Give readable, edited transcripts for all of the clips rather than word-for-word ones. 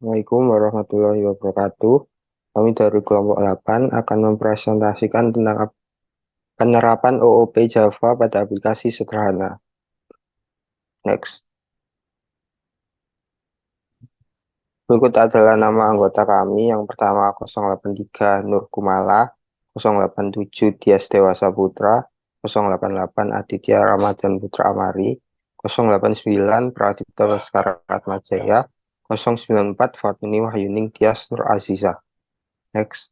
Assalamualaikum warahmatullahi wabarakatuh. Kami dari kelompok 8 akan mempresentasikan tentang penerapan OOP Java pada aplikasi sederhana. Next. Berikut adalah nama anggota kami. Yang pertama 083 Nur Kumala, 087 Dias Dewasa Putra, 088 Aditya Ramadan Putra Amari, 089 Pradipta Baskara Atmajaya, 094 Fatmini Wahyuning Tias Nur Aziza. Next.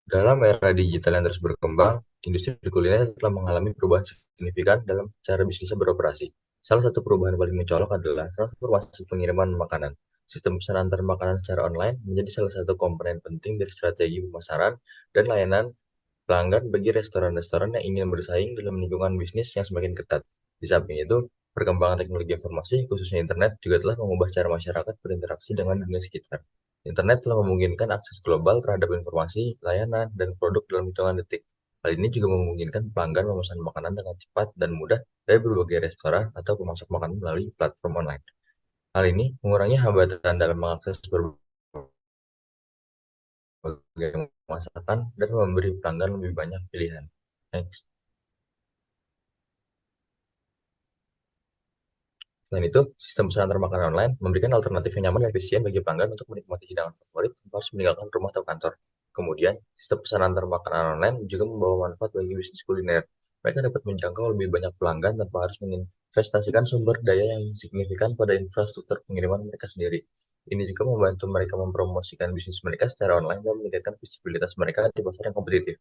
Dalam era digital yang terus berkembang, industri kuliner telah mengalami perubahan signifikan dalam cara bisnisnya beroperasi. Salah satu perubahan paling mencolok adalah transformasi pengiriman makanan. Sistem pesan antar makanan secara online menjadi salah satu komponen penting dari strategi pemasaran dan layanan pelanggan bagi restoran-restoran yang ingin bersaing dalam lingkungan bisnis yang semakin ketat. Di samping itu, perkembangan teknologi informasi, khususnya internet, juga telah mengubah cara masyarakat berinteraksi dengan dunia sekitar. Internet telah memungkinkan akses global terhadap informasi, layanan, dan produk dalam hitungan detik. Hal ini juga memungkinkan pelanggan memesan makanan dengan cepat dan mudah dari berbagai restoran atau pemasok makanan melalui platform online. Hal ini mengurangi hambatan dalam mengakses berbagai masakan dan memberi pelanggan lebih banyak pilihan. Next. Selain itu, sistem pesan antar makanan online memberikan alternatif yang nyaman dan efisien bagi pelanggan untuk menikmati hidangan favorit tanpa harus meninggalkan rumah atau kantor. Kemudian, sistem pesan antar makanan online juga membawa manfaat bagi bisnis kuliner. Mereka dapat menjangkau lebih banyak pelanggan tanpa harus menginvestasikan sumber daya yang signifikan pada infrastruktur pengiriman mereka sendiri. Ini juga membantu mereka mempromosikan bisnis mereka secara online dan meningkatkan visibilitas mereka di pasar yang kompetitif.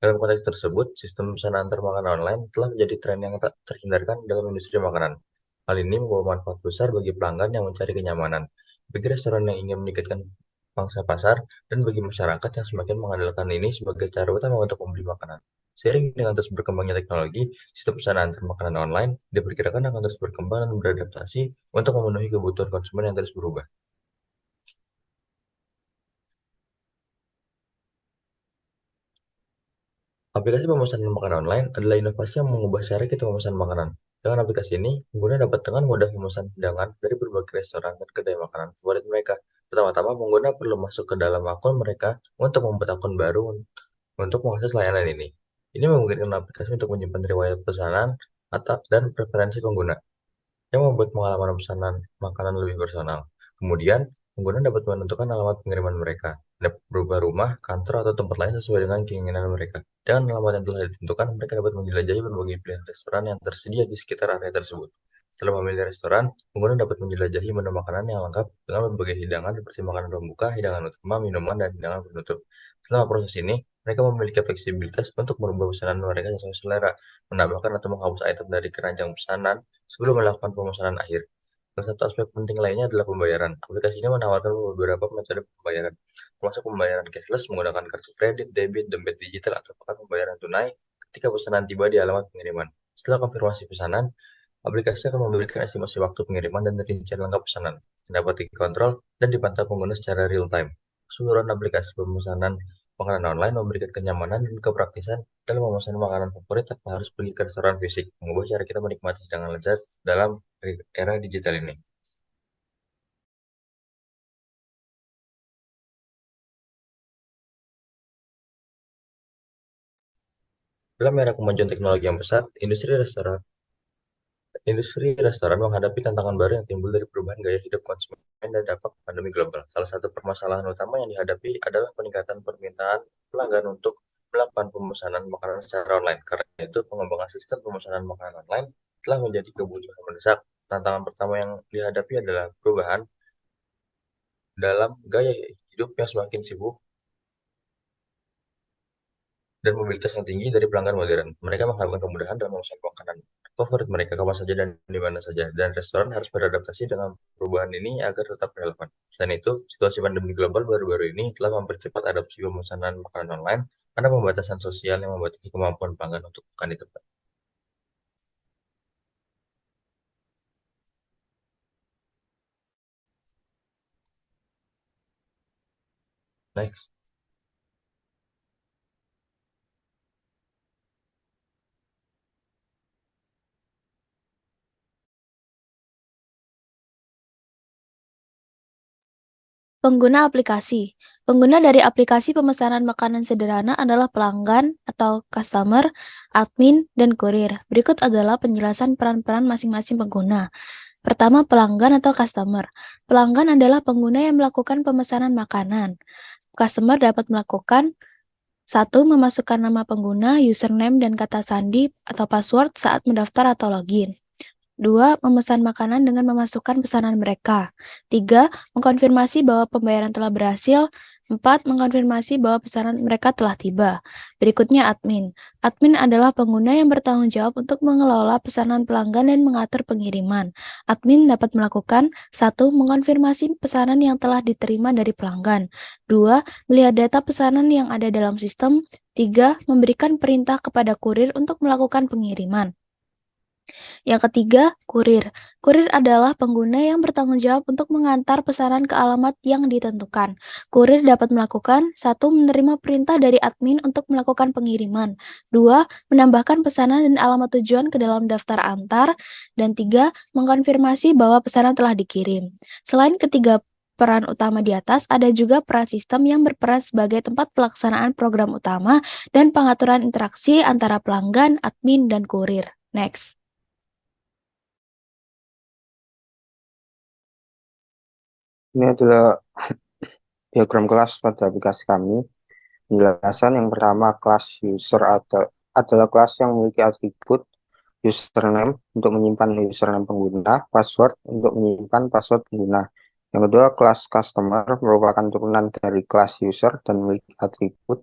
Dalam konteks tersebut, sistem pesan antar makanan online telah menjadi tren yang tak terhindarkan dalam industri makanan. Hal ini membawa manfaat besar bagi pelanggan yang mencari kenyamanan, bagi restoran yang ingin meningkatkan pangsa pasar, dan bagi masyarakat yang semakin mengandalkan ini sebagai cara utama untuk membeli makanan. Seiring dengan terus berkembangnya teknologi, sistem pesan antar makanan online diperkirakan akan terus berkembang dan beradaptasi untuk memenuhi kebutuhan konsumen yang terus berubah. Aplikasi pemesanan makanan online adalah inovasi yang mengubah cara kita memesan makanan. Dengan aplikasi ini, pengguna dapat dengan mudah memesan hidangan dari berbagai restoran dan kedai makanan favorit mereka. Pertama-tama, pengguna perlu masuk ke dalam akun mereka untuk membuat akun baru untuk mengakses layanan ini. Ini memungkinkan aplikasi untuk menyimpan riwayat pesanan atau dan preferensi pengguna yang membuat pengalaman pesanan makanan lebih personal. Kemudian, pengguna dapat menentukan alamat pengiriman mereka, dapat berubah rumah, kantor, atau tempat lain sesuai dengan keinginan mereka. Dengan alamat yang telah ditentukan, mereka dapat menjelajahi berbagai pilihan restoran yang tersedia di sekitar area tersebut. Setelah memilih restoran, pengguna dapat menjelajahi menu makanan yang lengkap dengan berbagai hidangan seperti makanan pembuka, hidangan utama, minuman, dan hidangan penutup. Selama proses ini, mereka memiliki fleksibilitas untuk merubah pesanan mereka sesuai selera, menambahkan atau menghapus item dari keranjang pesanan sebelum melakukan pemesanan akhir. Salah satu aspek penting lainnya adalah pembayaran. Aplikasi ini menawarkan beberapa metode pembayaran, termasuk pembayaran cashless menggunakan kartu kredit, debit, dompet digital, atau bahkan pembayaran tunai ketika pesanan tiba di alamat pengiriman. Setelah konfirmasi pesanan, aplikasi akan memberikan estimasi waktu pengiriman dan rincian lengkap pesanan, dapat dikontrol dan dipantau pengguna secara real time. Keseluruhan aplikasi pemesanan makanan online memberikan kenyamanan dan kepraktisan dalam memesan makanan favorit tanpa harus pergi ke restoran fisik, mengubah cara kita menikmati hidangan lezat dalam era digital ini. Dalam era kemajuan teknologi yang pesat, industri restoran menghadapi tantangan baru yang timbul dari perubahan gaya hidup konsumen dan dampak pandemi global. Salah satu permasalahan utama yang dihadapi adalah peningkatan permintaan pelanggan untuk melakukan pemesanan makanan secara online. Karena itu, pengembangan sistem pemesanan makanan online telah menjadi kebutuhan mendesak. Tantangan pertama yang dihadapi adalah perubahan dalam gaya hidup yang semakin sibuk dan mobilitas yang tinggi dari pelanggan modern. Mereka mengharapkan kemudahan dalam memesan makanan favorit mereka kapan saja dan di mana saja, dan restoran harus beradaptasi dengan perubahan ini agar tetap relevan. Selain itu, situasi pandemi global baru-baru ini telah mempercepat adopsi pemesanan makanan online karena pembatasan sosial yang membatasi kemampuan pelanggan untuk makan di tempat. Next. Pengguna aplikasi. Pengguna dari aplikasi pemesanan makanan sederhana adalah pelanggan atau customer, admin, dan kurir. Berikut adalah penjelasan peran-peran masing-masing pengguna. Pertama, pelanggan atau customer. Pelanggan adalah pengguna yang melakukan pemesanan makanan. Customer dapat melakukan: 1. Memasukkan nama pengguna, username, dan kata sandi atau password saat mendaftar atau login. 2. Memesan makanan dengan memasukkan pesanan mereka. 3. Mengkonfirmasi bahwa pembayaran telah berhasil. 4. Mengkonfirmasi bahwa pesanan mereka telah tiba. Berikutnya admin. Admin adalah pengguna yang bertanggung jawab untuk mengelola pesanan pelanggan dan mengatur pengiriman. Admin dapat melakukan: 1. Mengkonfirmasi pesanan yang telah diterima dari pelanggan. 2. Melihat data pesanan yang ada dalam sistem. 3. Memberikan perintah kepada kurir untuk melakukan pengiriman. Yang ketiga, kurir. Kurir adalah pengguna yang bertanggung jawab untuk mengantar pesanan ke alamat yang ditentukan. Kurir dapat melakukan: 1. Menerima perintah dari admin untuk melakukan pengiriman. 2. Menambahkan pesanan dan alamat tujuan ke dalam daftar antar. Dan 3. Mengkonfirmasi bahwa pesanan telah dikirim. Selain ketiga peran utama di atas, ada juga peran sistem yang berperan sebagai tempat pelaksanaan program utama dan pengaturan interaksi antara pelanggan, admin, dan kurir. Next. Ini adalah diagram kelas pada aplikasi kami. Penjelasan yang pertama, kelas user adalah kelas yang memiliki atribut username untuk menyimpan username pengguna, password untuk menyimpan password pengguna. Yang kedua, kelas customer merupakan turunan dari kelas user dan memiliki atribut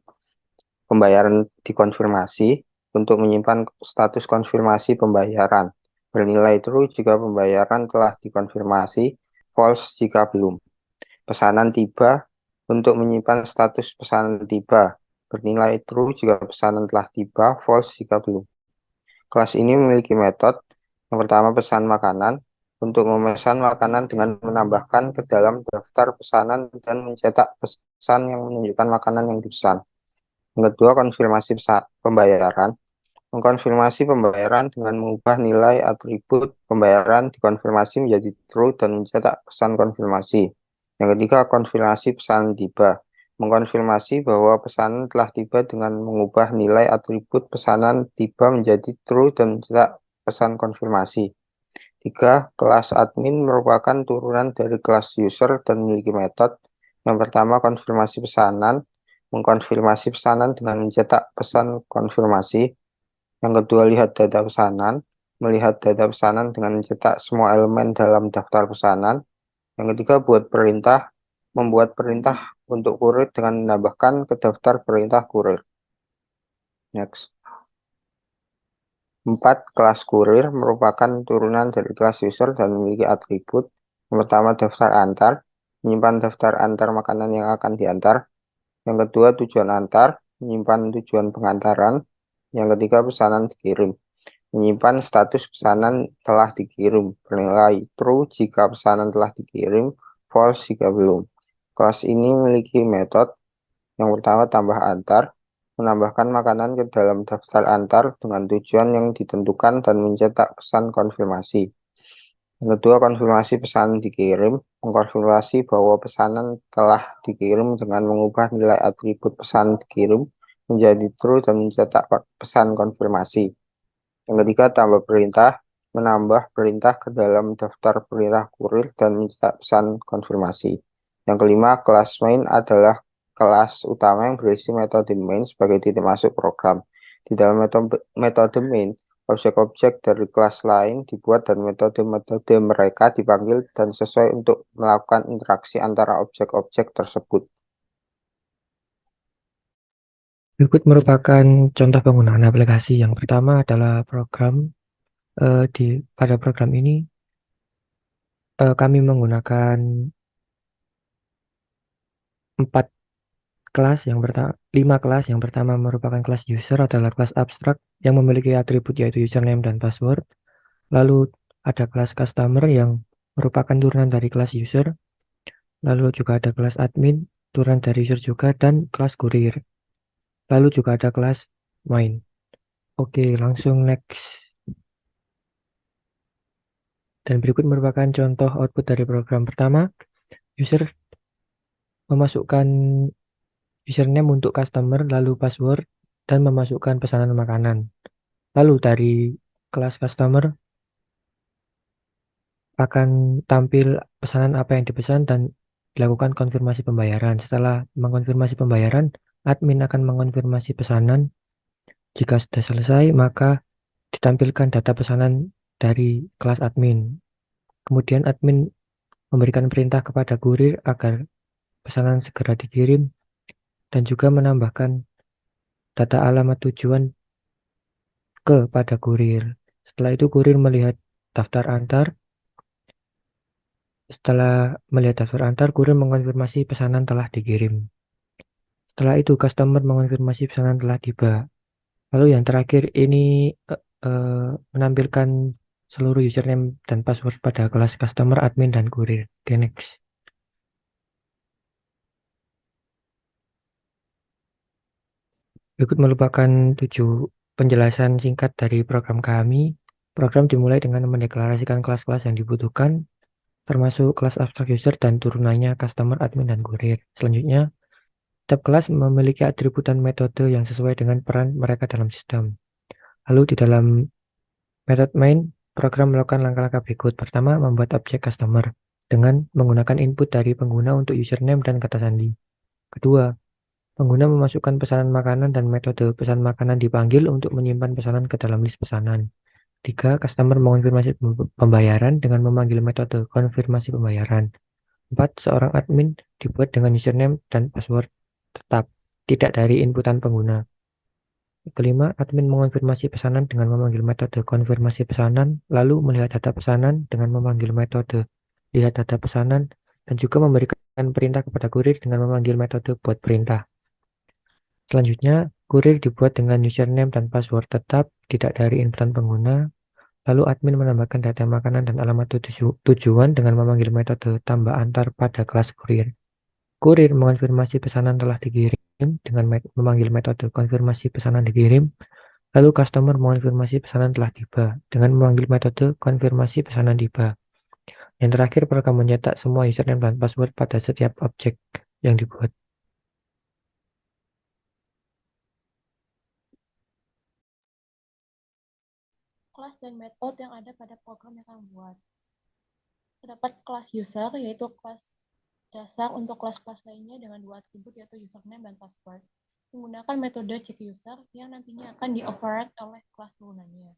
pembayaran dikonfirmasi untuk menyimpan status konfirmasi pembayaran. Bernilai true jika pembayaran telah dikonfirmasi, false jika belum. Pesanan tiba untuk menyimpan status pesanan tiba. Bernilai true jika pesanan telah tiba, false jika belum. Kelas ini memiliki metode. Yang pertama, pesan makanan. Untuk memesan makanan dengan menambahkan ke dalam daftar pesanan dan mencetak pesan yang menunjukkan makanan yang dipesan. Yang kedua, konfirmasi pembayaran. Mengkonfirmasi pembayaran dengan mengubah nilai atribut pembayaran dikonfirmasi menjadi true dan mencetak pesan konfirmasi. Yang ketiga, konfirmasi pesanan tiba. Mengkonfirmasi bahwa pesanan telah tiba dengan mengubah nilai atribut pesanan tiba menjadi true dan mencetak pesan konfirmasi. Tiga, kelas admin merupakan turunan dari kelas user dan memiliki metode. Yang pertama, konfirmasi pesanan. Mengkonfirmasi pesanan dengan mencetak pesan konfirmasi. Yang kedua, lihat data pesanan. Melihat data pesanan dengan mencetak semua elemen dalam daftar pesanan. Yang ketiga, buat perintah. Membuat perintah untuk kurir dengan menambahkan ke daftar perintah kurir. Next. 4. Kelas kurir merupakan turunan dari kelas user dan memiliki atribut. Yang pertama, daftar antar. Menyimpan daftar antar makanan yang akan diantar. Yang kedua, tujuan antar. Menyimpan tujuan pengantaran. Yang ketiga, pesanan dikirim. Menyimpan status pesanan telah dikirim. Bernilai true jika pesanan telah dikirim, false jika belum. Kelas ini memiliki metode. Yang pertama, tambah antar. Menambahkan makanan ke dalam daftar antar dengan tujuan yang ditentukan dan mencetak pesan konfirmasi. Yang kedua, konfirmasi pesanan dikirim. Mengkonfirmasi bahwa pesanan telah dikirim dengan mengubah nilai atribut pesan dikirim menjadi true dan mencetak pesan konfirmasi. Yang ketiga, tambah perintah. Menambah perintah ke dalam daftar perintah kurir dan mencetak pesan konfirmasi. Yang kelima, kelas main adalah kelas utama yang berisi metode main sebagai titik masuk program. Di dalam metode main, objek-objek dari kelas lain dibuat dan metode-metode mereka dipanggil dan sesuai untuk melakukan interaksi antara objek-objek tersebut. Berikut merupakan contoh penggunaan aplikasi. Yang pertama adalah program. Pada program ini kami menggunakan 5 kelas. Yang pertama merupakan kelas user, adalah kelas abstrak yang memiliki atribut yaitu username dan password. Lalu ada kelas customer yang merupakan turunan dari kelas user. Lalu juga ada kelas admin, turunan dari user juga, dan kelas kurir. Lalu juga ada kelas main. Oke, langsung next. Dan berikut merupakan contoh output dari program pertama. User memasukkan username untuk customer, lalu password, dan memasukkan pesanan makanan. Lalu dari kelas customer akan tampil pesanan apa yang dipesan dan dilakukan konfirmasi pembayaran. Setelah mengkonfirmasi pembayaran, admin akan mengonfirmasi pesanan. Jika sudah selesai, maka ditampilkan data pesanan dari kelas admin. Kemudian admin memberikan perintah kepada kurir agar pesanan segera dikirim dan juga menambahkan data alamat tujuan kepada kurir. Setelah itu kurir melihat daftar antar. Setelah melihat daftar antar, kurir mengonfirmasi pesanan telah dikirim. Setelah itu customer mengonfirmasi pesanan telah tiba. Lalu yang terakhir ini menampilkan seluruh username dan password pada kelas customer, admin, dan kurir. Oke, next. Berikut merupakan 7 penjelasan singkat dari program kami. Program dimulai dengan mendeklarasikan kelas-kelas yang dibutuhkan, termasuk kelas abstract user dan turunannya customer, admin, dan kurir. Selanjutnya, setiap kelas memiliki atribut dan metode yang sesuai dengan peran mereka dalam sistem. Lalu di dalam metode main, program melakukan langkah-langkah berikut. Pertama, membuat objek customer dengan menggunakan input dari pengguna untuk username dan kata sandi. Kedua, pengguna memasukkan pesanan makanan dan metode pesan makanan dipanggil untuk menyimpan pesanan ke dalam list pesanan. 3. Customer mengonfirmasi pembayaran dengan memanggil metode konfirmasi pembayaran. 4. Seorang admin dibuat dengan username dan password tetap, tidak dari inputan pengguna. Kelima, admin mengonfirmasi pesanan dengan memanggil metode konfirmasi pesanan, lalu melihat data pesanan dengan memanggil metode lihat data pesanan, dan juga memberikan perintah kepada kurir dengan memanggil metode buat perintah. Selanjutnya, kurir dibuat dengan username dan password tetap, tidak dari inputan pengguna. Lalu admin menambahkan data makanan dan alamat tujuan dengan memanggil metode tambah antar pada kelas kurir. Kurir mengonfirmasi pesanan telah dikirim dengan memanggil metode konfirmasi pesanan dikirim. Lalu customer mengonfirmasi pesanan telah tiba dengan memanggil metode konfirmasi pesanan tiba. Yang terakhir, program mencetak semua username dan password pada setiap objek yang dibuat. Kelas dan metode yang ada pada program yang kami buat. Terdapat kelas user, yaitu kelas dasar untuk kelas-kelas lainnya dengan 2 atribut, yaitu username dan password. Menggunakan metode check user yang nantinya akan di-override oleh kelas turunannya.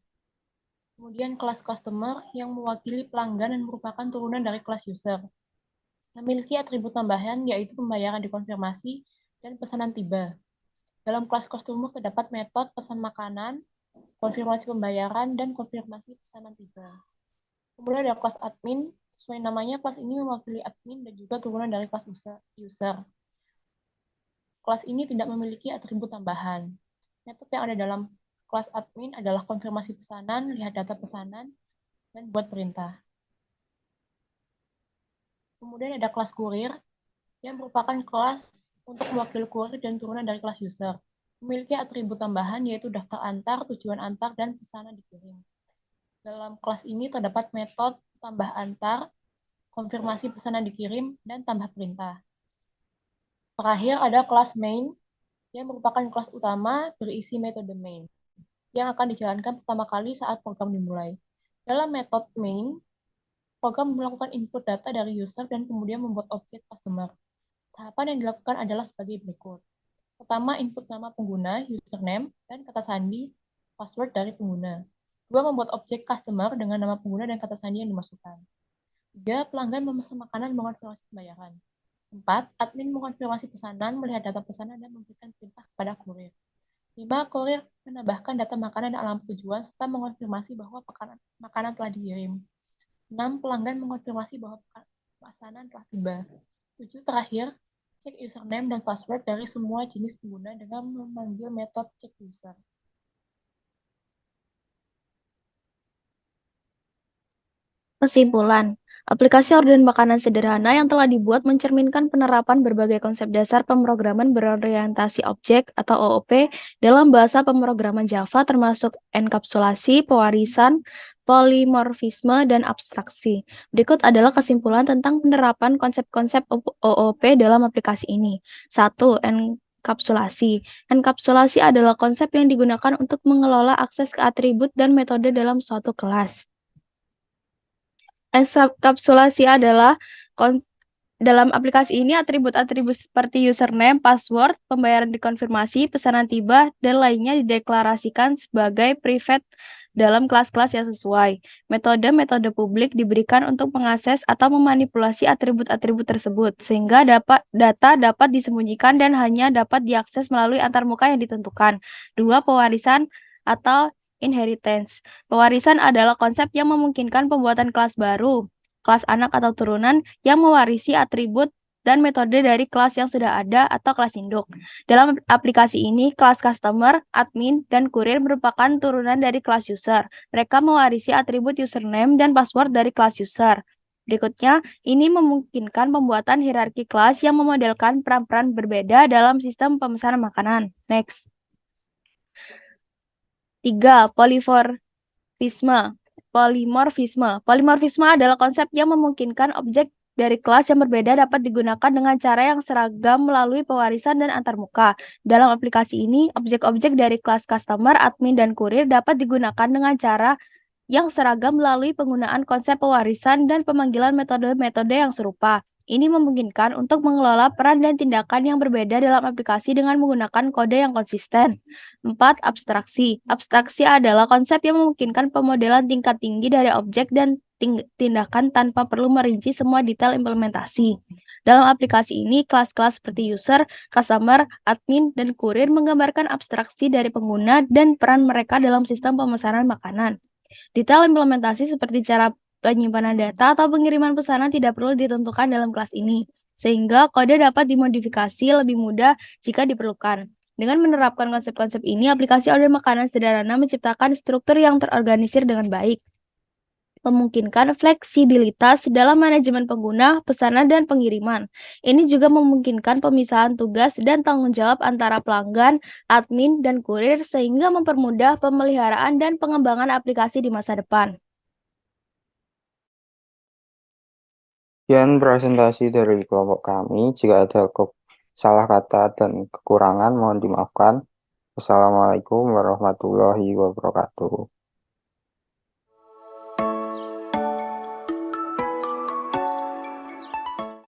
Kemudian kelas customer yang mewakili pelanggan dan merupakan turunan dari kelas user. Memiliki atribut tambahan, yaitu pembayaran dikonfirmasi dan pesanan tiba. Dalam kelas customer terdapat metode pesan makanan, konfirmasi pembayaran, dan konfirmasi pesanan tiba. Kemudian ada kelas admin. Sesuai namanya, kelas ini mewakili admin dan juga turunan dari kelas user. Kelas ini tidak memiliki atribut tambahan. Metode yang ada dalam kelas admin adalah konfirmasi pesanan, lihat data pesanan, dan buat perintah. Kemudian ada kelas kurir, yang merupakan kelas untuk mewakili kurir dan turunan dari kelas user. Memiliki atribut tambahan, yaitu daftar antar, tujuan antar, dan pesanan dikirim. Dalam kelas ini terdapat metode tambah antar, konfirmasi pesanan dikirim, dan tambah perintah. Terakhir ada kelas main, yang merupakan kelas utama berisi metode main, yang akan dijalankan pertama kali saat program dimulai. Dalam metode main, program melakukan input data dari user dan kemudian membuat objek customer. Tahapan yang dilakukan adalah sebagai berikut. Pertama, input nama pengguna, username, dan kata sandi, password dari pengguna. 2. Membuat objek customer dengan nama pengguna dan kata sandi yang dimasukkan. 3. Pelanggan memesan makanan mengonfirmasi pembayaran. 4. Admin mengonfirmasi pesanan, melihat data pesanan, dan memberikan perintah kepada kurir. 5. Kurir menambahkan data makanan dan alamat tujuan, serta mengonfirmasi bahwa makanan telah dikirim. 6. Pelanggan mengonfirmasi bahwa pesanan telah tiba. 7. Terakhir, cek username dan password dari semua jenis pengguna dengan memanggil metode check user. Kesimpulan, aplikasi orderan makanan sederhana yang telah dibuat mencerminkan penerapan berbagai konsep dasar pemrograman berorientasi objek atau OOP dalam bahasa pemrograman Java termasuk enkapsulasi, pewarisan, polimorfisme, dan abstraksi. Berikut adalah kesimpulan tentang penerapan konsep-konsep OOP dalam aplikasi ini. 1. Enkapsulasi. Enkapsulasi adalah konsep yang digunakan untuk mengelola akses ke atribut dan metode dalam suatu kelas. Enkapsulasi adalah dalam aplikasi ini atribut-atribut seperti username, password, pembayaran dikonfirmasi, pesanan tiba, dan lainnya dideklarasikan sebagai private dalam kelas-kelas yang sesuai. Metode-metode publik diberikan untuk mengakses atau memanipulasi atribut-atribut tersebut, sehingga data dapat disembunyikan dan hanya dapat diakses melalui antarmuka yang ditentukan. 2. Pewarisan atau inheritance. Pewarisan adalah konsep yang memungkinkan pembuatan kelas baru, kelas anak atau turunan yang mewarisi atribut dan metode dari kelas yang sudah ada atau kelas induk. Dalam aplikasi ini, kelas customer, admin, dan kurir merupakan turunan dari kelas user. Mereka mewarisi atribut username dan password dari kelas user. Berikutnya, ini memungkinkan pembuatan hierarki kelas yang memodelkan peran-peran berbeda dalam sistem pemesanan makanan. Next. 3. Polimorfisme adalah konsep yang memungkinkan objek dari kelas yang berbeda dapat digunakan dengan cara yang seragam melalui pewarisan dan antarmuka. Dalam aplikasi ini, objek-objek dari kelas customer, admin, dan kurir dapat digunakan dengan cara yang seragam melalui penggunaan konsep pewarisan dan pemanggilan metode-metode yang serupa. Ini memungkinkan untuk mengelola peran dan tindakan yang berbeda dalam aplikasi dengan menggunakan kode yang konsisten. 4. Abstraksi. Abstraksi adalah konsep yang memungkinkan pemodelan tingkat tinggi dari objek dan tindakan tanpa perlu merinci semua detail implementasi. Dalam aplikasi ini, kelas-kelas seperti user, customer, admin, dan kurir menggambarkan abstraksi dari pengguna dan peran mereka dalam sistem pemesanan makanan. Detail implementasi seperti cara penyimpanan data atau pengiriman pesanan tidak perlu ditentukan dalam kelas ini, sehingga kode dapat dimodifikasi lebih mudah jika diperlukan. Dengan menerapkan konsep-konsep ini, aplikasi order makanan sederhana menciptakan struktur yang terorganisir dengan baik, memungkinkan fleksibilitas dalam manajemen pengguna, pesanan, dan pengiriman. Ini juga memungkinkan pemisahan tugas dan tanggung jawab antara pelanggan, admin, dan kurir sehingga mempermudah pemeliharaan dan pengembangan aplikasi di masa depan. Sekian presentasi dari kelompok kami. Jika ada salah kata dan kekurangan, mohon dimaafkan. Wassalamualaikum warahmatullahi wabarakatuh.